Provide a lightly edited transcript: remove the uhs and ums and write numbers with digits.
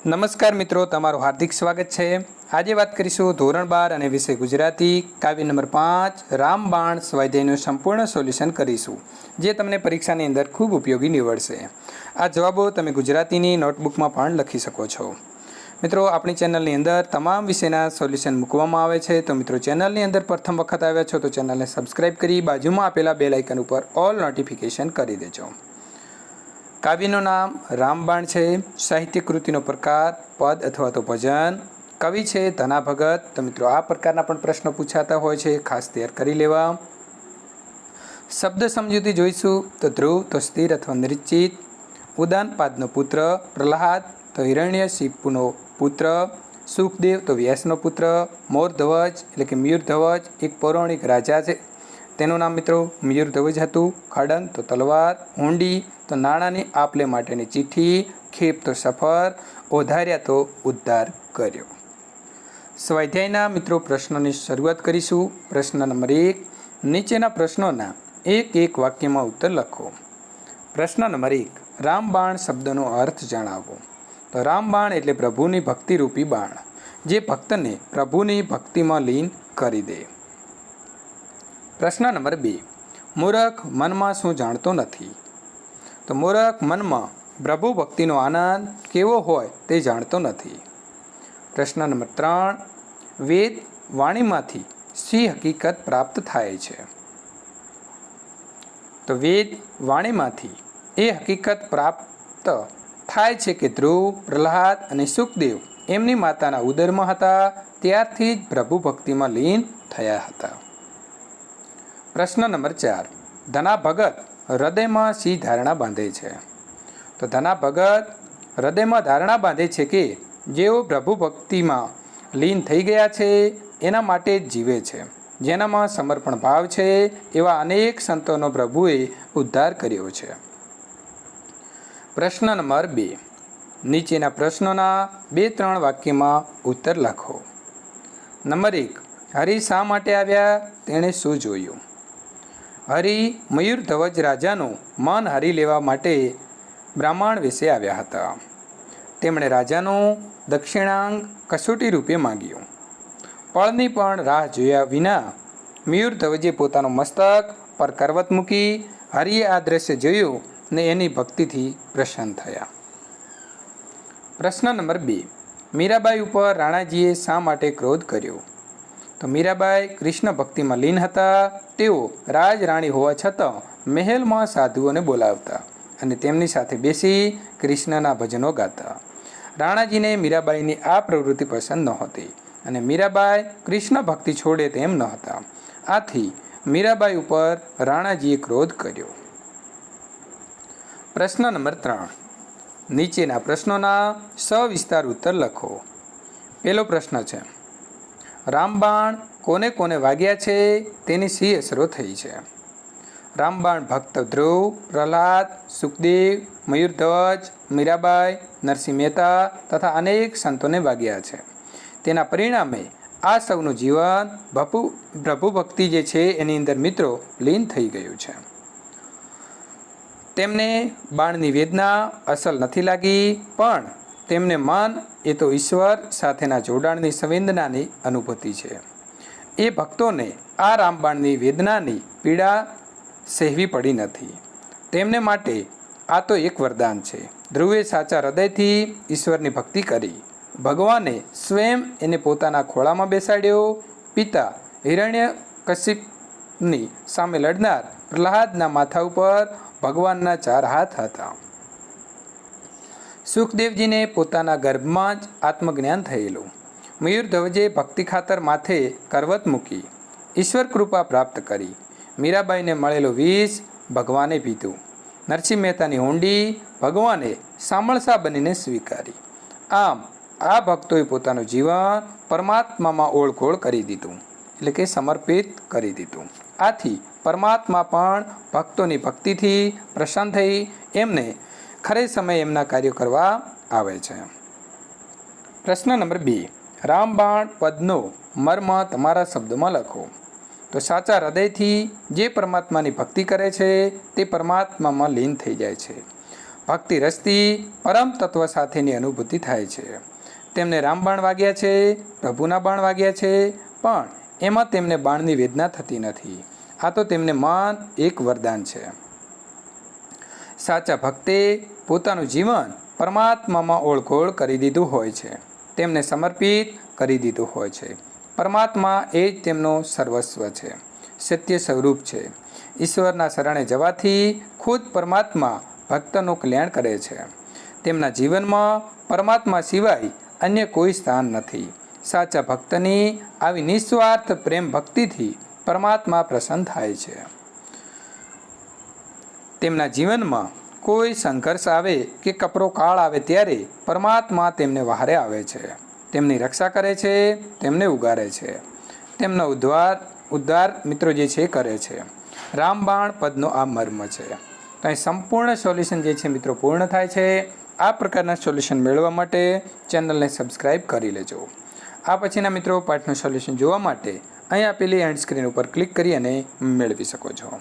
નમસ્કાર મિત્રો, તમારું હાર્દિક સ્વાગત છે। આજે વાત કરીશું ધોરણ 12 અને વિષય ગુજરાતી કાવ્ય નંબર 5 રામબાણ સ્વાધ્યાયનું સંપૂર્ણ સોલ્યુશન કરીશું, જે તમને પરીક્ષાની અંદર ખૂબ ઉપયોગી નીવડશે। આ જવાબો તમે ગુજરાતીની નોટબુકમાં પણ લખી શકો છો। મિત્રો, આપણી ચેનલની અંદર તમામ વિષયના સોલ્યુશન મૂકવામાં આવે છે, તો મિત્રો ચેનલની અંદર પ્રથમ વખત આવ્યા છો તો ચેનલને સબસ્ક્રાઈબ કરી બાજુમાં આપેલા બેલ આઇકન ઉપર ઓલ નોટિફિકેશન કરી દેજો। કાવ્યનું નામ રામબાણ છે। સાહિત્ય કૃતિનો પ્રકાર પદ અથવા તો ભજન। કવિ છે ધના ભગત। તો મિત્રો આ પ્રકારના પણ પ્રશ્નો પૂછાતા હોય છે, ખાસ તૈયાર કરી લેવા। શબ્દ સમજૂતી જોઈશું તો ધ્રુવ તો સ્થિર અથવા નિશ્ચિત, ઉદાનપાદનો પુત્ર, પ્રહલાદ તો હિરણ્યશિપુનો પુત્ર, સુખદેવ તો વ્યાસનો પુત્ર, મોરધ્વજ એટલે કે મયુરધ્વજ એક પૌરાણિક રાજા છે, તેનું નામ મિત્રો મયુરધ્વજ હતું। ખડંગ તો તલવાર, હુંડી તો નાણાંની આપલે માટેની ચિઠ્ઠી, ખેપ તો સફર, ઓધાર્યા તો ઉદ્ધાર કર્યો। સ્વાધ્યાયના મિત્રો પ્રશ્નોની શરૂઆત કરીશું। પ્રશ્ન નંબર 1, નીચેના પ્રશ્નોના એક વાક્યમાં ઉત્તર લખો। પ્રશ્ન નંબર 1, રામબાણ શબ્દનો અર્થ જણાવો। તો રામબાણ એટલે પ્રભુની ભક્તિરૂપી બાણ, જે ભક્તને પ્રભુની ભક્તિમાં લીન કરી દે। પ્રશ્ન નંબર 2, મૂરખ મનમાં શું જાણતો નથી? તો મૂરખ મનમાં પ્રભુ ભક્તિનો આનંદ કેવો હોય તે જાણતો નથી। પ્રશ્ન નંબર 3, વેદ વાણીમાંથી શી હકીકત પ્રાપ્ત થાય છે? તો વેદ વાણીમાંથી એ હકીકત પ્રાપ્ત થાય છે કે ધ્રુવ, પ્રહલાદ અને સુખદેવ એમની માતાના ઉદરમાં હતા ત્યારથી જ પ્રભુ ભક્તિમાં લીન થયા હતા। પ્રશ્ન નંબર 4, ધના ભગત હૃદયમાં શી ધારણા બાંધે છે? તો ધના ભગત હૃદયમાં ધારણા બાંધે છે કે જેઓ પ્રભુ ભક્તિમાં લીન થઈ ગયા છે એના માટે જ જીવે છે, જેનામાં સમર્પણ ભાવ છે, એવા અનેક સંતોનો પ્રભુએ ઉદ્ધાર કર્યો છે। પ્રશ્ન નંબર 2, નીચેના પ્રશ્નોના 2-3 વાક્યમાં ઉત્તર લખો। નંબર 1, હરિ શા માટે આવ્યા? તેણે શું જોયું? હરિ મયુરધ્વજ રાજાનું મન હરી લેવા માટે બ્રાહ્મણ વેશે આવ્યા હતા। તેમણે રાજાનું દક્ષિણાંગ કસોટી રૂપે માંગ્યું। પળની પણ રાહ જોયા વિના મયુરધ્વજે પોતાનું મસ્તક પર કરવત મૂકી હરિએ આ દ્રશ્ય જોયું ને એની ભક્તિથી પ્રસન્ન થયા। પ્રશ્ન નંબર 2, મીરાબાઈ ઉપર રાણાજીએ શા માટે ક્રોધ કર્યો? તો મીરાબાઈ કૃષ્ણ ભક્તિમાં લીન હતા। તેઓ રાજ રાણી હોવા છતાં મહેલમાં સાધુઓને બોલાવતા અને તેમની સાથે બેસી કૃષ્ણના ભજનો ગાતા। રાણાજીને મીરાબાઈની આ પ્રવૃત્તિ પસંદ નહોતી અને મીરાબાઈ કૃષ્ણ ભક્તિ છોડે તેમ ન હતા। આથી મીરાબાઈ ઉપર રાણાજીએ ક્રોધ કર્યો। પ્રશ્ન નંબર 3, નીચેના પ્રશ્નોના સવિસ્તાર ઉત્તર લખો। પહેલો પ્રશ્ન છે, રામબાણ કોને કોને વાગ્યા છે તેની શી અસરો થઈ છે? રામબાણ ભક્ત ધ્રુવ, પ્રહલાદ, સુખદેવ, મયુરધ્વજ, મીરાબાઈ, નરસિંહ મહેતા તથા અનેક સંતોને વાગ્યા છે। તેના પરિણામે આ સૌનું જીવન પ્રભુ ભક્તિ જે છે એની અંદર મિત્રો લીન થઈ ગયું છે। તેમને બાણની વેદના અસલ નથી લાગી, પણ તેમને મન એ તો ઈશ્વર સાથેના જોડાણની સંવેદનાની અનુભૂતિ છે। એ ભક્તોને આ રામબાણની વેદનાની પીડા સહેવી પડી નથી। તેમને માટે આ તો એક વરદાન છે। ધ્રુવે સાચા હૃદયથી ઈશ્વરની ભક્તિ કરી, ભગવાને સ્વયં એને પોતાના ખોળામાં બેસાડ્યો। પિતા હિરણ્યકશિપની સામે લડનાર પ્રહલાદના માથા ઉપર ભગવાનના 4 હાથ હતા। સુખદેવજીને પોતાના ગર્ભમાં જ આત્મજ્ઞાન થયેલું। મયુરધ્વજે ભક્તિ ખાતર માથે કરવત મૂકી ઈશ્વર કૃપા પ્રાપ્ત કરી। મીરાબાઈને મળેલો વિષ ભગવાને પીધું। નરસિંહ મહેતાની હુંડી ભગવાને સામળસા બનીને સ્વીકારી। આમ આ ભક્તોએ પોતાનું જીવન પરમાત્મામાં ઓળઘોળ કરી દીધું, એટલે કે સમર્પિત કરી દીધું। આથી પરમાત્મા પણ ભક્તોની ભક્તિથી પ્રસન્ન થઈ એમને ખરે સમયે એમના કાર્યો કરવા આવે છે। પ્રશ્ન નંબર 2, રામબાણ પદનો મર્મ તમારા શબ્દમાં લખો। તો સાચા હૃદયથી જે પરમાત્માની ભક્તિ કરે છે તે પરમાત્મામાં લીન થઈ જાય છે। ભક્તિ રસથી પરમ તત્વ સાથેની અનુભૂતિ થાય છે. તેમને રામબાણ વાગ્યા છે, પ્રભુના બાણ વાગ્યા છે, પણ એમાં તેમને બાણની વેદના થતી નથી. આ તો તેમને મન એક વરદાન છે. સાચા ભક્તે પોતાનું જીવન પરમાત્મામાં ઓળઘોળ કરી દીધું હોય છે. તેમને સમર્પિત કરી દીધું હોય છે. પરમાત્મા એ જ તેમનો સર્વસ્વ છે, સત્ય સ્વરૂપ છે. ઈશ્વરના શરણે જવાથી ખુદ પરમાત્મા ભક્તનું કલ્યાણ કરે છે. તેમના જીવનમાં પરમાત્મા સિવાય અન્ય કોઈ સ્થાન નથી. સાચા ભક્તની આવી નિસ્વાર્થ પ્રેમ ભક્તિથી પરમાત્મા પ્રસન્ન થાય છે. તેમના જીવનમાં કોઈ સંઘર્ષ આવે કે કપરો કાળ આવે ત્યારે પરમાત્મા તેમને વહારે આવે છે, તેમની રક્ષા કરે છે, તેમને ઉગારે છે, તેમનો ઉદ્ધાર મિત્રો જે છે કરે છે. રામબાણ પદનો આ મર્મ છે. તો અહીં સંપૂર્ણ સોલ્યુશન જે છે મિત્રો પૂર્ણ થાય છે. આ પ્રકારના સોલ્યુશન મેળવવા માટે ચેનલને સબસ્ક્રાઈબ કરી લેજો. આ પછીના મિત્રો પાઠનું સોલ્યુશન જોવા માટે અહીં આપેલી એન્ડ સ્ક્રીન ઉપર ક્લિક કરી અને મેળવી શકો છો.